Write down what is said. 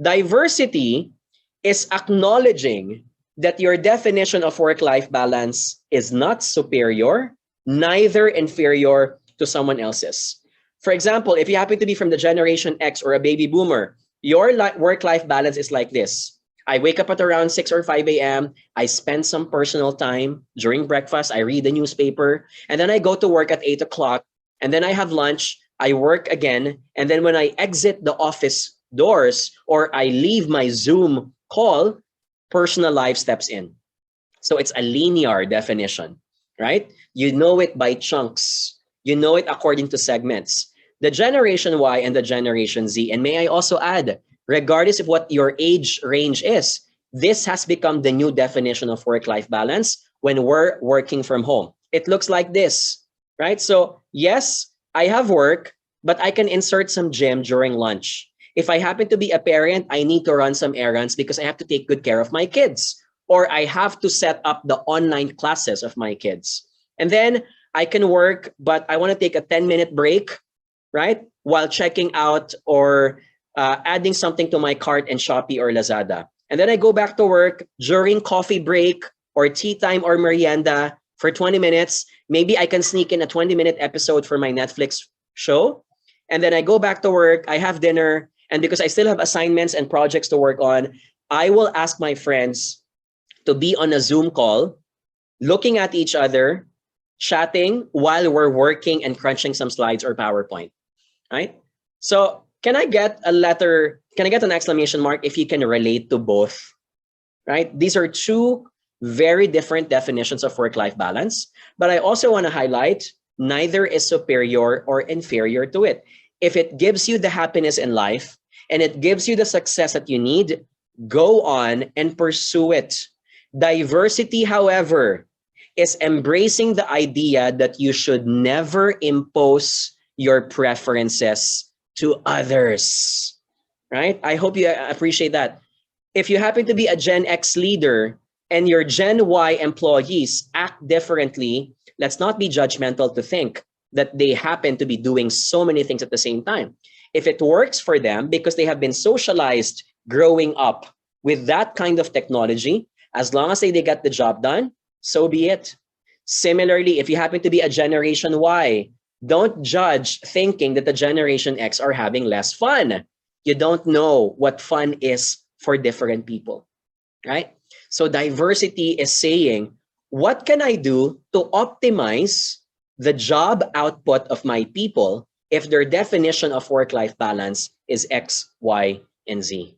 Diversity is acknowledging that your definition of work-life balance is not superior, neither inferior to someone else's. For example, if you happen to be from the Generation X or a baby boomer, your work-life balance is like this. I wake up at around 6 or 5 a.m. I spend some personal time during breakfast. I read the newspaper. And then I go to work at 8 o'clock. And then I have lunch. I work again. And then when I exit the office doors or I leave my Zoom call, personal life steps in. So it's a linear definition, right? You know it by chunks. You know it according to segments. The Generation Y and the Generation Z, and may I also add, regardless of what your age range is, this has become the new definition of work-life balance when we're working from home. It looks like this, right? So yes, I have work, but I can insert some gym during lunch. If I happen to be a parent, I need to run some errands because I have to take good care of my kids, or I have to set up the online classes of my kids. And then I can work, but I want to take a 10-minute break, right? While checking out or adding something to my cart in Shopee or Lazada. And then I go back to work during coffee break or tea time or merienda for 20 minutes. Maybe I can sneak in a 20-minute episode for my Netflix show. And then I go back to work, I have dinner, and because I still have assignments and projects to work on, I will ask my friends to be on a Zoom call, looking at each other, chatting while we're working and crunching some slides or PowerPoint, right? So can I get a letter, can I get an exclamation mark if you can relate to both, right? These are two very different definitions of work-life balance, but I also want to highlight neither is superior or inferior to it. If it gives you the happiness in life and it gives you the success that you need, go on and pursue it. Diversity, however, is embracing the idea that you should never impose your preferences to others, right? I hope you appreciate that. If you happen to be a Gen X leader and your Gen Y employees act differently, let's not be judgmental to think that they happen to be doing so many things at the same time. If it works for them because they have been socialized growing up with that kind of technology, as long as they get the job done, so be it. Similarly, if you happen to be a Generation Y, don't judge thinking that the Generation X are having less fun. You don't know what fun is for different people, right? So diversity is saying, what can I do to optimize the job output of my people if their definition of work-life balance is X, Y, and Z?